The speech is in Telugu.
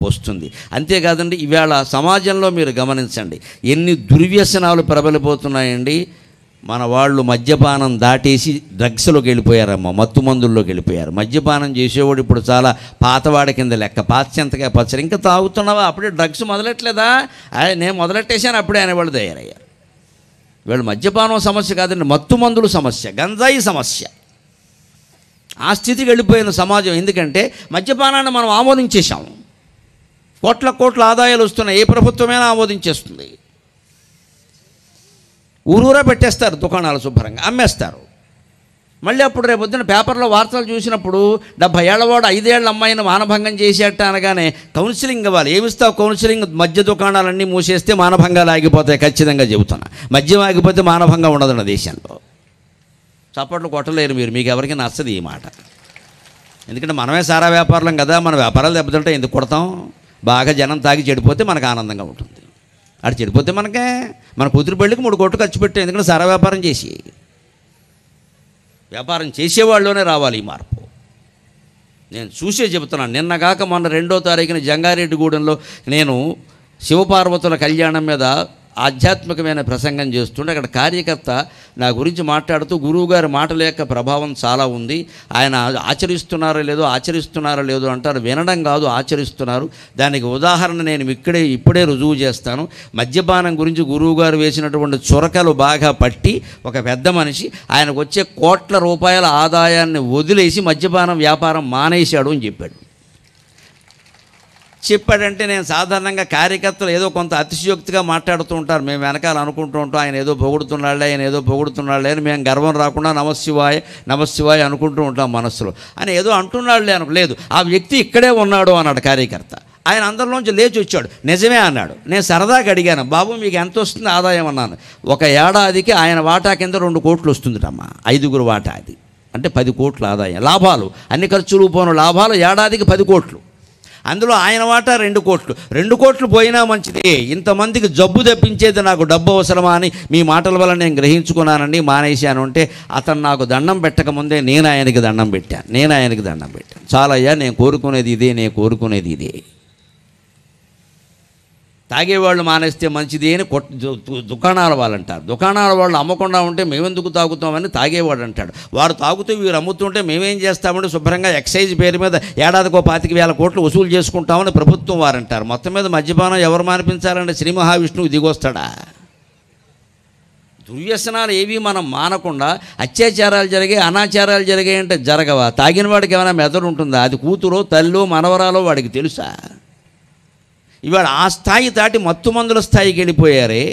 వస్తుంది. అంతేకాదండి, ఇవాళ సమాజంలో మీరు గమనించండి ఎన్ని దుర్వ్యసనాలు ప్రబలిపోతున్నాయండి. మన వాళ్ళు మద్యపానం దాటేసి డ్రగ్స్లోకి వెళ్ళిపోయారమ్మ, మత్తు మందుల్లోకి వెళ్ళిపోయారు. మద్యపానం చేసేవాడు ఇప్పుడు చాలా పాతవాడి కింద లెక్క, పాశ్చంతగా పచ్చడి. ఇంకా తాగుతున్నావా, అప్పుడే డ్రగ్స్ మొదలెట్టలేదా, నేను మొదలెట్టేశాను అప్పుడే అనేవాళ్ళు తయారయ్యారు. వీళ్ళు మద్యపానం సమస్య కాదండి, మత్తు మందులు సమస్య, గంజాయి సమస్య. ఆ స్థితికి వెళ్ళిపోయిన సమాజం. ఎందుకంటే మద్యపానాన్ని మనం ఆమోదించేశాము. కోట్ల ఆదాయాలు వస్తున్నాయి, ఏ ప్రభుత్వమైనా ఆమోదించేస్తుంది. ఊరూరా పెట్టేస్తారు, దుకాణాలు శుభ్రంగా అమ్మేస్తారు. మళ్ళీ అప్పుడు రేపు పొద్దున పేపర్లో వార్తలు చూసినప్పుడు 70 ఏళ్లవాడు 5 ఏళ్ల అమ్మాయిని మానభంగం చేసేట అనగానే కౌన్సిలింగ్ ఇవ్వాలి. ఏమిస్తావు కౌన్సిలింగ్? మద్య దుకాణాలన్నీ మూసేస్తే మానభంగాలు ఆగిపోతాయి, ఖచ్చితంగా చెబుతున్నా. మద్యం ఆగిపోతే మానభంగం ఉండదు దేశంలో. చప్పట్లు కొట్టలేరు మీరు, మీకు ఎవరికి నచ్చదు ఈ మాట. ఎందుకంటే మనమే సారా వ్యాపారం కదా, మన వ్యాపారాలు దెబ్బతింటే ఎందుకు కొడతాం? బాగా జనం తాగి చెడిపోతే మనకు ఆనందంగా ఉంటుంది. అటు చెడిపోతే మనకే, మన కూతురు పెళ్ళికి 3 కోట్లు ఖర్చు పెట్టాం. ఎందుకంటే సారా వ్యాపారం చేసేవాళ్ళలోనే రావాలి ఈ మార్పు. నేను చూసే చెబుతున్నాను. నిన్నగాక మొన్న 2వ తారీఖున జంగారెడ్డిగూడెంలో నేను శివపార్వతుల కళ్యాణం మీద ఆధ్యాత్మికమైన ప్రసంగం చేస్తుంటే అక్కడ కార్యకర్త నా గురించి మాట్లాడుతూ గురువుగారి మాటల యొక్క ప్రభావం చాలా ఉంది, ఆయన ఆచరిస్తున్నారో లేదో అంటారు. వినడం కాదు, ఆచరిస్తున్నారు. దానికి ఉదాహరణ నేను ఇప్పుడే రుజువు చేస్తాను. మద్యపానం గురించి గురువుగారు వేసినటువంటి చురకలు బాగా పట్టి ఒక పెద్ద మనిషి ఆయనకు వచ్చే కోట్ల రూపాయల ఆదాయాన్ని వదిలేసి మద్యపానం వ్యాపారం మానేశాడు అని చెప్పాడంటే నేను సాధారణంగా కార్యకర్తలు ఏదో కొంత అతిశయోక్తిగా మాట్లాడుతూ ఉంటారు. మేము వెనకాల అనుకుంటూ ఉంటాం, ఆయన ఏదో పొగుడుతున్నాడులే అని మేము గర్వం రాకుండా నమశివాయ అనుకుంటూ ఉంటాం మనస్సులో. ఆయన ఏదో అంటున్నాడులే లేదు, ఆ వ్యక్తి ఇక్కడే ఉన్నాడు అన్నాడు కార్యకర్త. ఆయన అందరిలోంచి లేచి వచ్చాడు. నిజమే అన్నాడు. నేను సరదాగా అడిగాను, బాబు మీకు ఎంత వస్తుంది ఆదాయం అన్నాను. ఒక ఏడాదికి ఆయన వాటా కింద 2 కోట్లు వస్తుందిటమ్మా, 5గురు వాటా, అది అంటే 10 కోట్ల ఆదాయం. లాభాలు అన్ని ఖర్చులు పోను లాభాలు ఏడాదికి 10 కోట్లు. అందులో ఆయన వాటా 2 కోట్లు. 2 కోట్లు పోయినా మంచిదే, ఇంతమందికి జబ్బు తెప్పించేది నాకు డబ్బు అవసరమా అని మీ మాటల వల్ల నేను గ్రహించుకున్నానండి, మానేశాను అంటే అతను నాకు దండం పెట్టకముందే నేను ఆయనకి దండం పెట్టాను. చాలయ్యా, నేను కోరుకునేది ఇదే. తాగేవాళ్ళు మానేస్తే మంచిది అని దుకాణాల వాళ్ళు అంటారు. దుకాణాల వాళ్ళు అమ్మకుండా ఉంటే మేమెందుకు తాగుతామని తాగేవాడు అంటాడు. వాడు తాగుతూ వీరు అమ్ముతుంటే మేమేం చేస్తామంటే శుభ్రంగా ఎక్సైజ్ పేరు మీద ఏడాదికో 25,000 కోట్లు వసూలు చేసుకుంటామని ప్రభుత్వం వారు అంటారు. మొత్తం మీద మద్యపానం ఎవరు మానిపించాలంటే శ్రీ మహావిష్ణువు దిగొస్తాడా? దుర్వ్యసనాలు ఏవి మనం మానకుండా అత్యాచారాలు జరిగాయి, అనాచారాలు జరిగాయి అంటే జరగవా? తాగిన వాడికి ఏమైనా మెదడు ఉంటుందా? అది కూతురో తల్లో మనవరాలో వాడికి తెలుసా? ఇవాళ ఆ స్థాయి దాటి మత్తు మందుల స్థాయికి వెళ్ళిపోయారే.